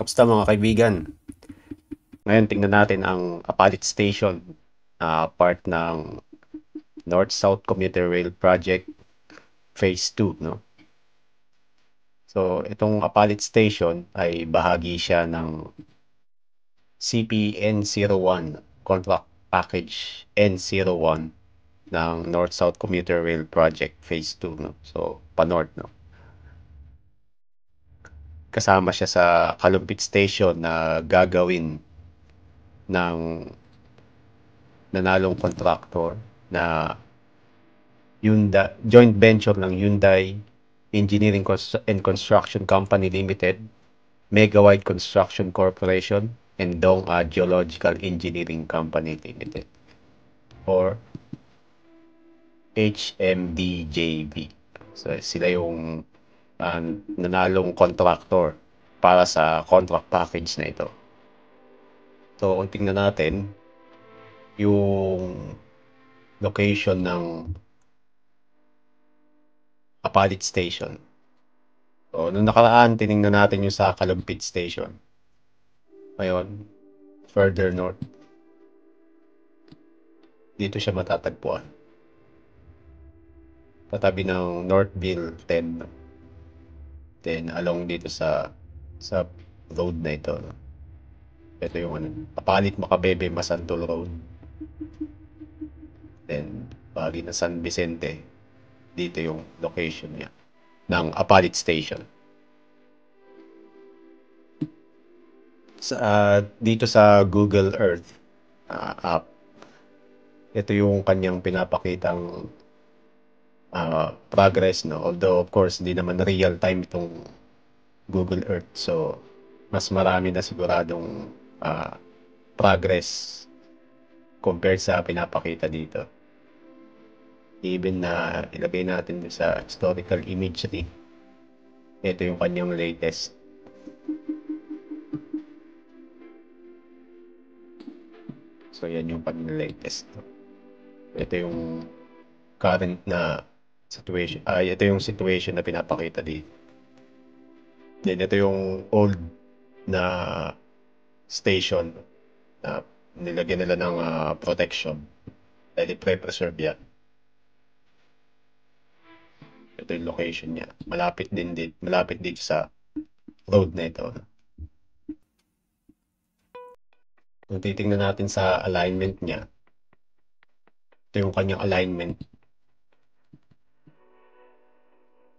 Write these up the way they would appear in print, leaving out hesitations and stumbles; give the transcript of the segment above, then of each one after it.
Kamusta mga kaibigan? Ngayon tingnan natin ang Apalit Station na part ng North-South Commuter Rail Project Phase 2, no? So, itong Apalit Station ay bahagi siya ng CPN01 Contract Package N01 ng North-South Commuter Rail Project Phase 2, no? So, pa-north, no? Kasama siya sa Kalumpit Station na gagawin ng nanalong contractor na Hyundai, joint venture ng Hyundai Engineering and Construction Company Limited, Megawide Construction Corporation, and Dongha Geological Engineering Company Limited, or HMDJV. So, sila yung nanalong contractor para sa contract package na ito. So, kung tingnan natin yung location ng Apalit Station. So, nung nakaraan, tiningnan natin yung sa Kalumpit Station. Ngayon, further north. Dito siya matatagpuan. Katabi ng Northville 10. Then, along dito sa road na ito. Ito yung Apalit Macabebe Masantol Road. Then, bahagi ng San Vicente. Dito yung location niya ng Apalit Station. Dito sa Google Earth app, ito yung kanyang pinapakitang progress, no? Although, of course, hindi naman real time itong Google Earth. So, mas marami na siguradong progress compared sa pinapakita dito. Even na ilagay natin sa historical imagery, ito yung kanyang latest. So, yan yung kanyang latest. Ito yung current na situation. Ito yung situation na pinapakita dito. Then, ito yung old na station na nilagyan nila ng protection. Dahil i-preserve yan. Ito yung location niya. Malapit dito sa road na ito. Kung titingnan natin sa alignment niya, ito yung kanyang alignment.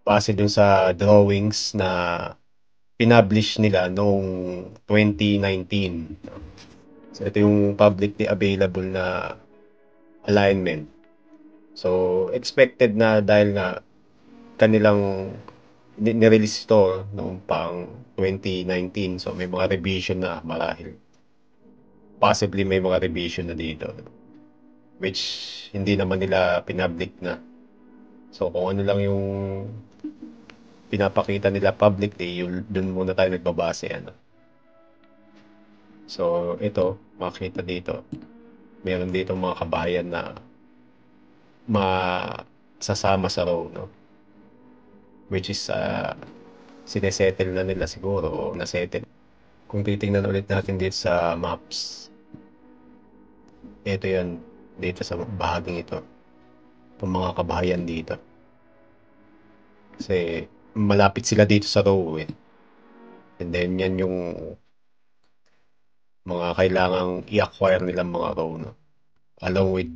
Base dun sa drawings na pinublish nila noong 2019. So, ito yung publicly available na alignment. So, expected na dahil nga kanilang nirelease ito noong pang 2019. So, may mga revision na marahil. Possibly may mga revision na dito. Which hindi naman nila pinablik na. So, kung ano lang yung pinapakita nila publicly, dun muna tayo nagbabase. So, ito, makita dito. Meron dito mga kabayan na masasama sa row, no? Which is, sinesettle na nila siguro o nasettle. Kung titingnan ulit natin dito sa maps, ito yan, dito sa bahaging ito. Itong mga kabahayan dito. Kasi, malapit sila dito sa row eh. And then, yan yung mga kailangang i-acquire nilang mga row, no? Along with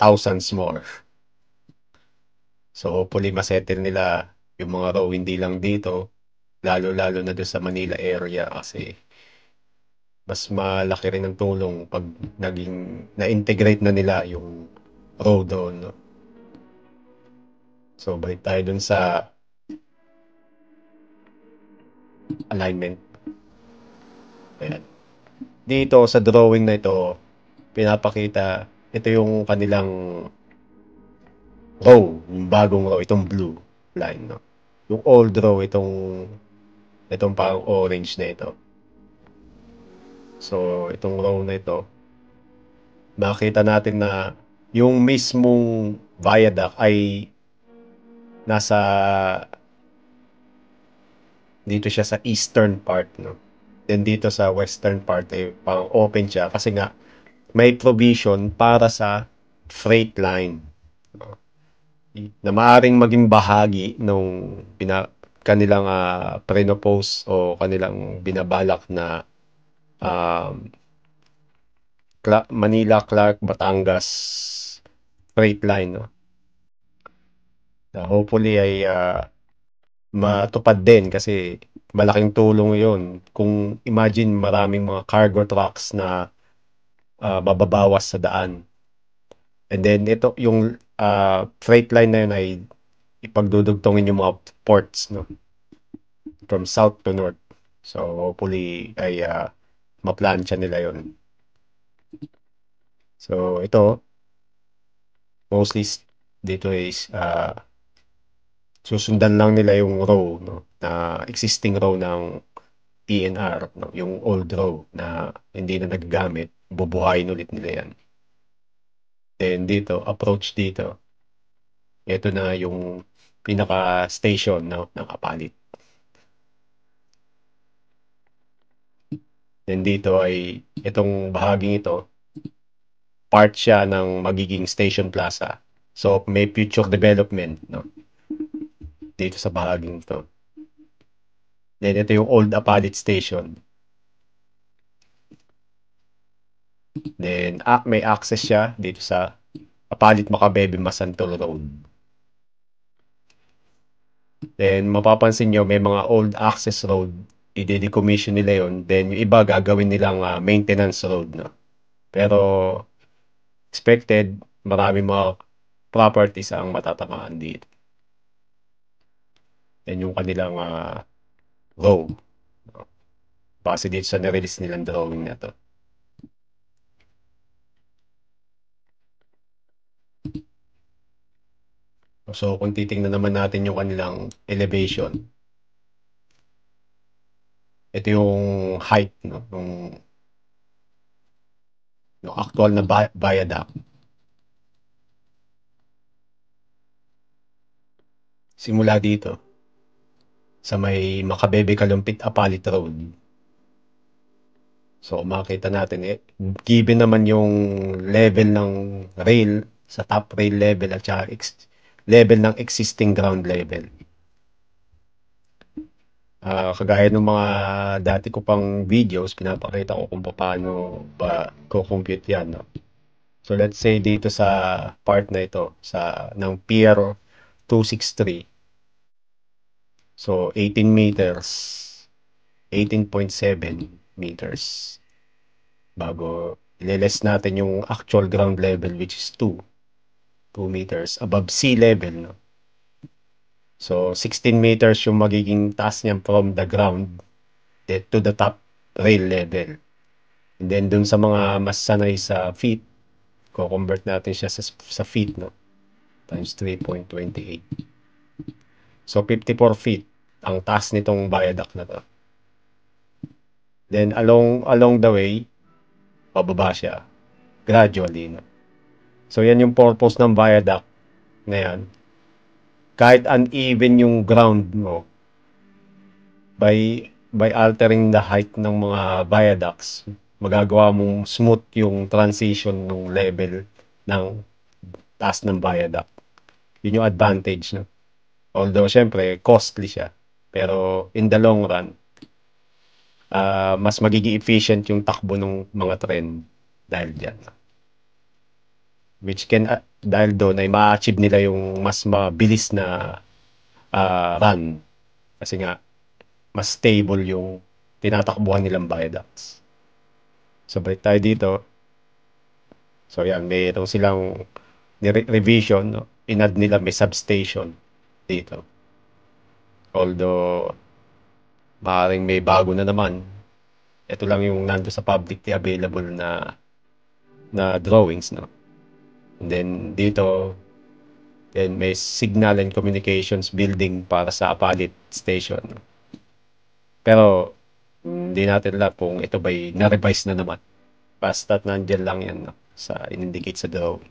thousands more. So, hopefully, masettle nila yung mga row hindi lang dito, lalo-lalo na doon sa Manila area kasi mas malaki rin ang tulong pag naging na-integrate na nila yung row doon, no? So, balik tayo dun sa alignment. Ayan. Dito sa drawing na ito, pinapakita, ito yung kanilang row, yung bagong row, itong blue line, no? Yung old row, itong parang orange na ito. So, itong row na ito, makita natin na yung mismong viaduct ay nasa dito siya sa eastern part, no? Then dito sa western part ay pang open siya kasi nga may provision para sa freight line na maaaring maging bahagi nung kanilang pre-propose o kanilang binabalak na um, Manila, Clark, Batangas freight line, no? Na hopefully ay matupad din kasi malaking tulong 'yon. Kung imagine maraming mga cargo trucks na mababawas sa daan. And then ito yung freight line na yun ay ipagdudugtongin yung mga ports, no? From south to north. So hopefully ay maplansya nila yon. So ito mostly dito is susundan lang nila yung row, no, na existing row ng PNR, no, yung old row na hindi na nagagamit, bubuhayin ulit nila yan. Then dito, approach dito, ito na yung pinaka-station, no, ng Apalit. Then dito ay itong bahaging ito, part siya ng magiging station plaza. So may future development, no, dito sa bahaging ito. Then ito yung old Apalit station. Then may access siya dito sa Apalit Macabebe Masantol Road. Then mapapansin nyo may mga old access road, i-decommission nila yon. Then yung iba gagawin nilang maintenance road, no. Pero expected marami mga properties ang matatamaan dito. Then yung kanilang row, no? Base dito sa nirelease nilang drawing na to. So kung titingnan naman natin yung kanilang elevation, ito yung height, no, yung actual na viaduct. Simula dito sa may Macabebe Kalumpit Apalit Road. So makita natin given naman yung level ng rail sa top rail level at saka level ng existing ground level. Kagaya ng mga dati ko pang videos, pinapakita ko kung paano ba ko-compute yan, no? So let's say dito sa part na ito sa ng Pier 263. So 18 meters, 18.7 meters bago ileless natin yung actual ground level which is 2 meters above sea level, no? So 16 meters yung magiging taas niyan from the ground to the top rail level. And then dun sa mga mas sanay sa feet, ko-convert natin siya sa feet, no? Times 3.28. So 54 feet ang taas nitong viaduct na to. Then along the way, pababa siya gradually, no? So yan yung purpose ng viaduct na yan. Kahit uneven yung ground mo, by altering the height ng mga viaducts, magagawa mong smooth yung transition ng level ng taas ng viaduct. Yun yung advantage, no? Although syempre costly siya, pero in the long run, mas magiging efficient yung takbo ng mga tren dahil diyan. Which can dahil doon ay ma-achieve nila yung mas mabilis na run kasi nga mas stable yung tinatakbuhan nilang viaducts. So balik tayo dito. So yan, mayroon silang revision, no? Inad nila may substation dito. Although maaaring may bago na naman. Ito lang yung nando sa publicly available na drawings, no. And then dito then may signal and communications building para sa Apalit station. Pero hindi natin alam kung ito ba'y na-revise na naman. Basta't nandiyan lang yan, no, sa in-indicate sa drawing.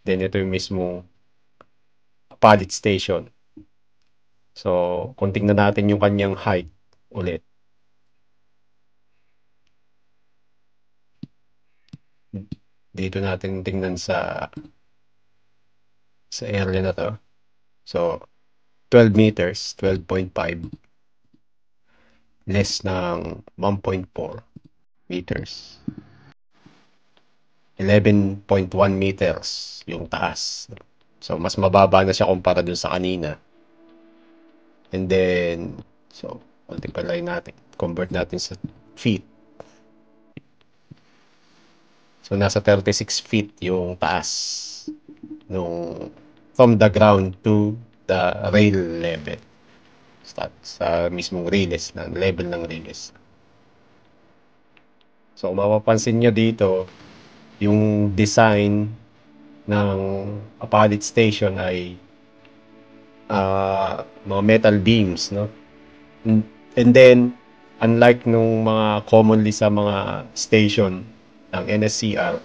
Then ito yung mismo Apalit station. So kung tingnan natin yung kanyang height ulit. dito natin tingnan sa area na to. So, 12 meters, 12.5, less ng 1.4 meters. 11.1 meters yung taas. So, mas mababa na siya kumpara dun sa kanina. And then, so, multiply natin. Convert natin sa feet. So, nasa 36 feet yung taas nung from the ground to the rail level. Sa mismong riles, na level ng riles. So, mapapansin nyo dito, yung design ng Apalit Station ay mga metal beams, no? And then, unlike nung mga commonly sa mga station ng NSCR,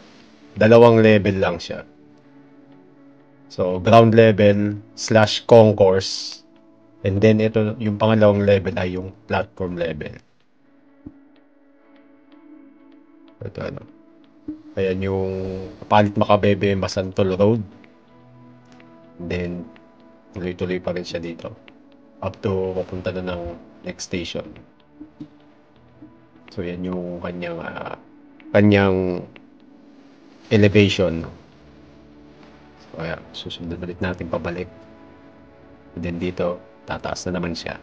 dalawang level lang siya. So, ground level / concourse. And then, ito, yung pangalawang level ay yung platform level. Ito, ano. Ayan yung Apalit Macabebe Masantol Road. And then, tuloy-tuloy pa rin siya dito. Up to papunta na ng next station. So, yan yung kanyang elevation. So, ayan, susunod ulit natin pabalik. And then dito, tataas na naman siya.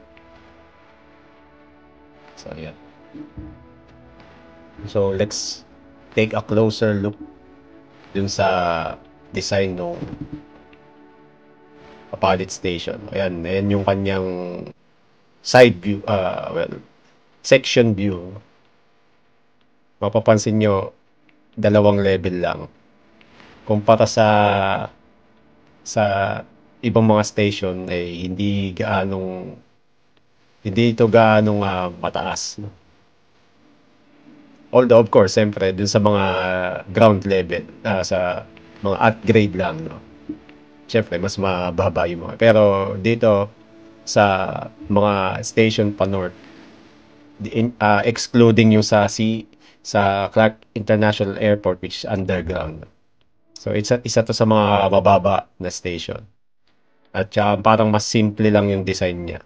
So, ayan. So, let's take a closer look dun sa design ng Apalit Station. Ayan, ayan yung kanyang side view, section view. Mapapansin nyo, dalawang level lang. Kumpara sa ibang mga station ay hindi ito gaanong mataas, no? Although of course, siyempre dun sa mga ground level, sa mga at grade lang, no. Siyempre mas mababa yung mga. Pero dito sa mga station pa north, excluding yung sa Clark International Airport, which is underground. So isa to sa mga mababa na station. At saka parang mas simple lang yung design niya.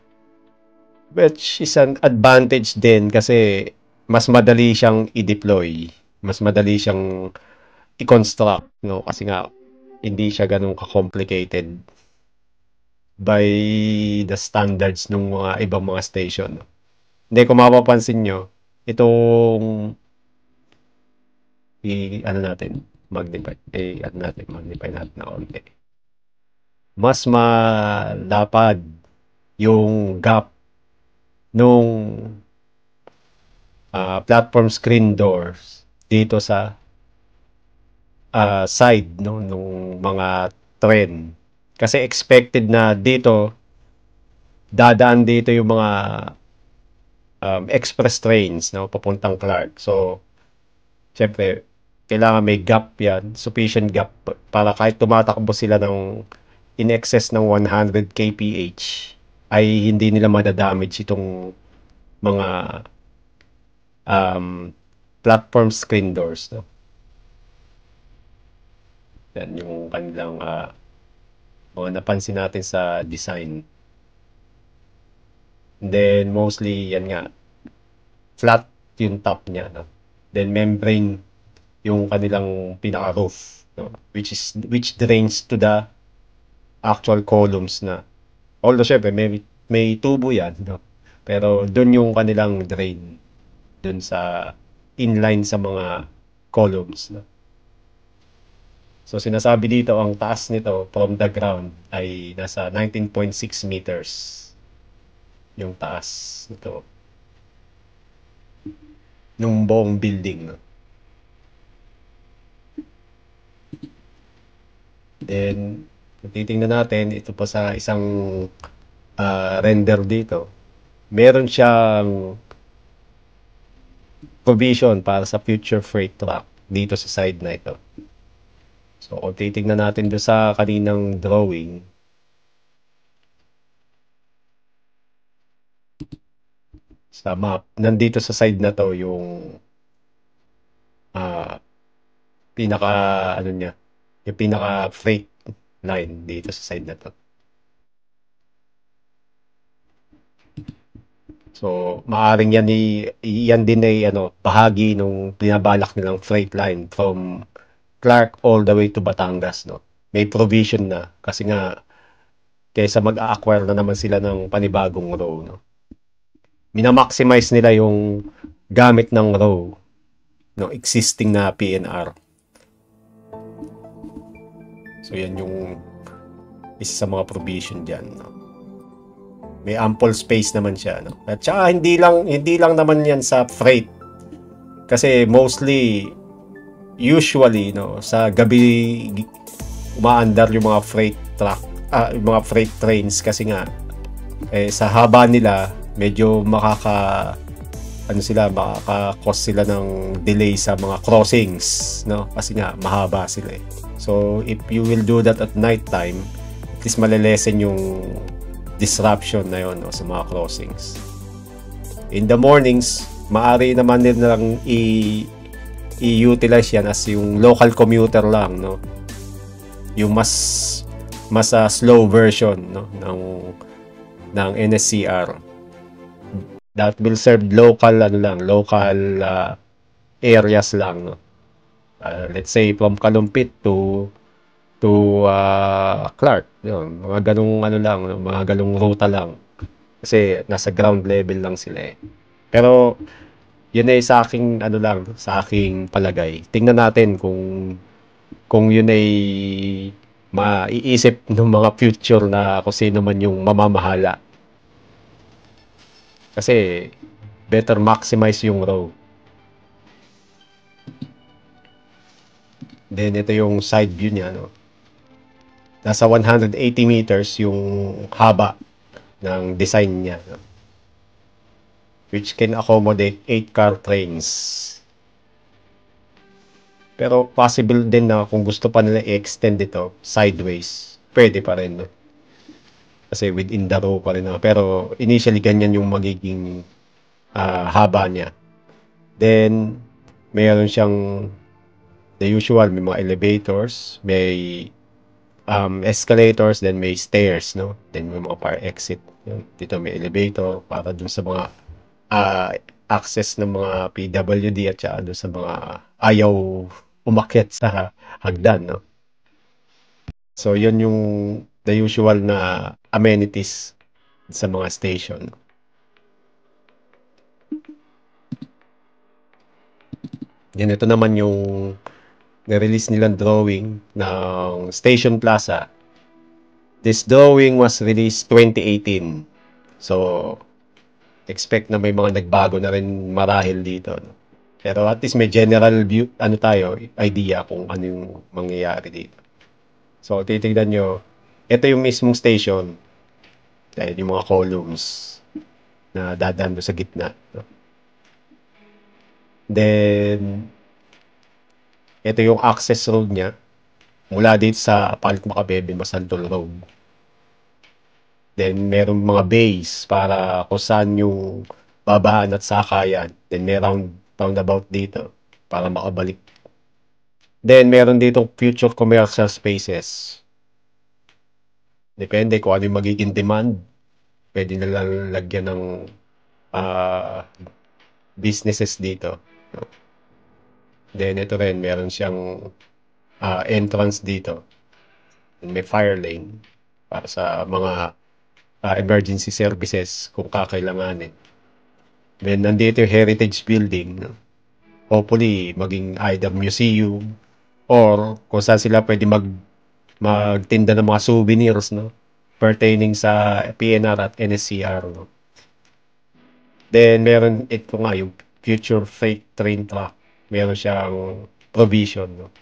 Which is an advantage din kasi mas madali siyang i-deploy. Mas madali siyang i-construct, no? Kasi nga, hindi siya ganun ka-complicated by the standards ng mga ibang mga station. Hindi, kung mapapansin nyo, itong ano natin, magnify natin na konti. Mas malapad yung gap nung platform screen doors dito sa side, no, nung mga tren. Kasi expected na dito dadaan dito yung mga express trains, no, papuntang Clark. So, syempre, kailangan may gap yan, sufficient gap para kahit tumatakbo sila ng in excess ng 100 kph ay hindi nila madadamage itong mga platform screen doors, no? Yan yung kanilang mga napansin natin sa design. And then mostly yan nga, flat yung top niya, no? Then membrane yung kanilang pinaka roof, no? Which drains to the actual columns na. Although syempre may tubo yan, no? Pero doon yung kanilang drain doon sa inline sa mga columns, no? So sinasabi dito ang taas nito from the ground ay nasa 19.6 meters yung taas nito nung buong building, no? Then kung titingnan natin ito pa sa isang render dito, meron siyang provision para sa future freight truck dito sa side na ito. So kung titingnan natin doon sa kaninang drawing, sa map, nandito sa side na to yung pinaka ano niya, yung pinaka freight line dito sa side na to. So, maaring yan din ay bahagi nung binabalak nilang freight line from Clark all the way to Batangas, no. May provision na kasi nga kaysa mag-acquire na naman sila ng panibagong row, no. Minamaximize nila yung gamit ng row no existing na PNR. So yan yung isa sa mga provision diyan, no. May ample space naman siya, no. At saka hindi lang naman yan sa freight. Kasi mostly usually no sa gabi umaandar yung mga freight truck, yung mga freight trains kasi nga sa haba nila medyo makaka-cause sila ng delay sa mga crossings, no? Kasi nga mahaba sila eh. So if you will do that at night time, at least malelesen yung disruption na yun, no, sa mga crossings. In the mornings, maari naman nilang i-utilize yan as yung local commuter lang, no? Yung mas slow version, no, ng NSCR that will serve local areas lang, no. Let's say from Kalumpit to Clark, yun, mga ganung mga ganung ruta lang kasi nasa ground level lang sila eh. Pero yun ay sa aking palagay. Tingnan natin kung yun ay maiisip ng mga future na kung sino man yung mamamahala. Kasi better maximize yung row. Then ito yung side view niya, no. Nasa 180 meters yung haba ng design niya, no? Which can accommodate 8-car trains. Pero possible din na kung gusto pa nila i-extend ito sideways, pwede pa rin, no? Kasi within the row pa rin, no? Pero initially ganyan yung magiging haba niya. Then mayroon siyang the usual, may mga elevators, may escalators, then may stairs, no? Then may mga fire exit. Dito may elevator para dun sa mga access ng mga PWD at saka dun sa mga ayaw umakyat sa hagdan, no? So, yun yung the usual na amenities sa mga station. Then, ito naman yung na-release nilang drawing ng Station Plaza. This drawing was released 2018. So, expect na may mga nagbago na rin marahil dito, no? Pero at least may general view, idea kung ano yung mangyayari dito. So, titignan nyo, ito yung mismong station. Dahil yung mga columns na dadaan sa gitna, no? Then, ito yung access road niya mula dito sa Palit Macabebe, Masantol Road. Then, meron mga bays para kung saan yung babaan at sakayan. Then, may roundabout dito para makabalik. Then, meron dito future commercial spaces. Depende kung ano yung magiging demand. Pwede na lang lagyan ng businesses dito. Then, ito rin, meron siyang entrance dito. May fire lane para sa mga emergency services kung kakailanganin. Then, nandito yung heritage building, no? Hopefully, maging either museum or kung saan sila pwede magtinda ng mga souvenirs, no? Pertaining sa PNR at NSCR, no? Then, meron ito nga, yung future freight train track. Meron siyang provision, no?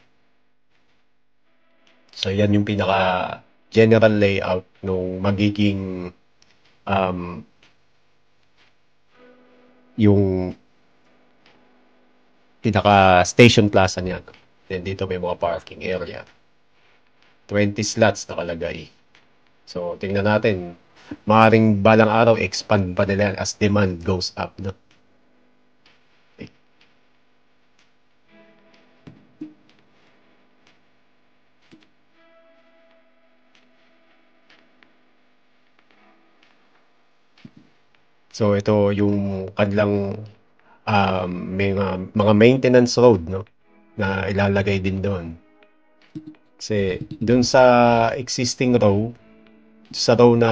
So, yan yung pinaka general layout nung magiging yung pinaka station plaza niya. Then dito may mga parking area. 20 slots nakalagay. So, tingnan natin. Maaring balang araw expand pa nila as demand goes up, no? Okay. So ito yung kanilang mga maintenance road, no, na ilalagay din doon. Kasi doon sa existing row, sa row na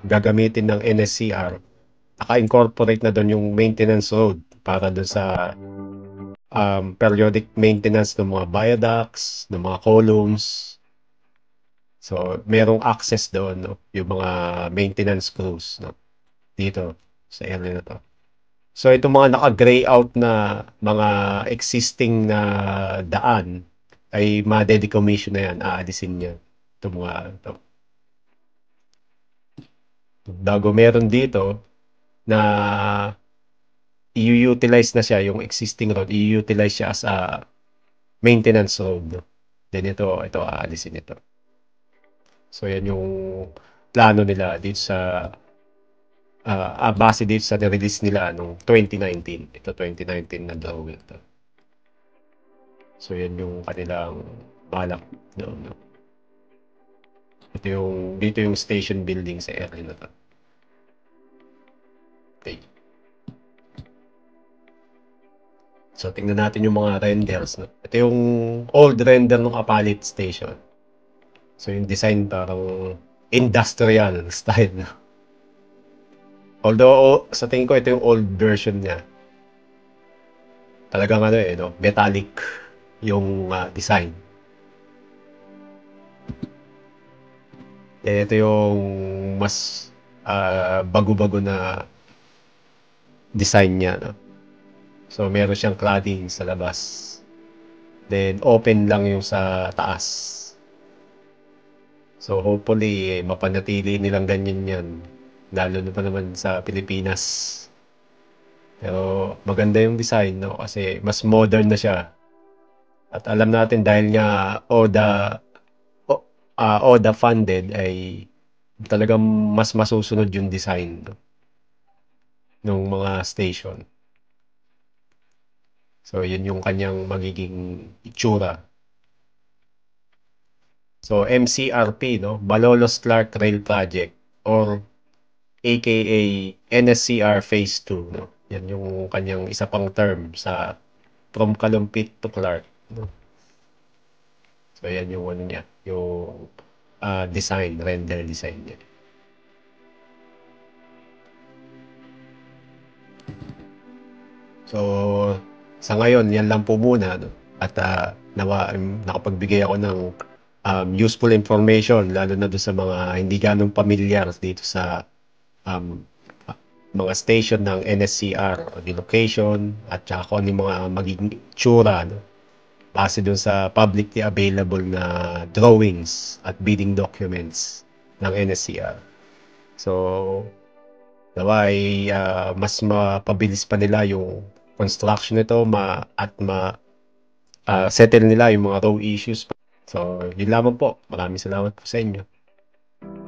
gagamitin ng NSCR, naka-incorporate na doon yung maintenance road para doon sa periodic maintenance ng mga viaducts, ng mga columns. So, merong access doon, no? Yung mga maintenance crews, no? Dito, sa area na to. So, itong mga naka-gray out na mga existing na daan ay ma-decommission na yan, aalisin niya. Itong mga, ito. Bago meron dito na i-utilize na siya, yung existing road, i-utilize siya as a maintenance road, no? Then ito aalisin ito. So, yan yung plano nila dito sa base dito sa release nila nung 2019. Ito 2019 na drawing to. So yan yung kanilang balak doon. No? Dito yung station building sa area na to. Okay. So tingnan natin yung mga renders. No? Ito yung old render ng Apalit Station. So yung design parang industrial style. No? Although sa tingin ko ito yung old version niya. Talagang no, metallic yung design. Ito yung mas bago-bago na design niya. No? So, meron siyang cladding sa labas. Then, open lang yung sa taas. So, hopefully, mapanatili nilang ganyan yan. Lalo na pa naman sa Pilipinas. Pero, maganda yung design, no? Kasi, mas modern na siya. At alam natin dahil nga ODA funded ay talagang mas masusunod yung design ng mga station. So, yun yung kanyang magiging itsura. So, MCRP, no? Malolos Clark Rail Project or aka NSCR Phase 2, no? Yan yung kanyang isa pang term sa from Kalumpit to Clark, no? So, yan yung ano niya, yung render design niya. So, sa ngayon, yan lang po muna. No? At nakapagbigay ako ng useful information, lalo na doon sa mga hindi ganong pamilyar dito sa um, mga station ng NSCR, the location, at saka kung ano yung mga magiging itsura, no? Base doon sa publicly available na drawings at bidding documents ng NSCR. So, nawa ay mas mapabilis pa nila yung construction nito at settle nila yung mga row issues. So, yun lamang po. Maraming salamat po sa inyo.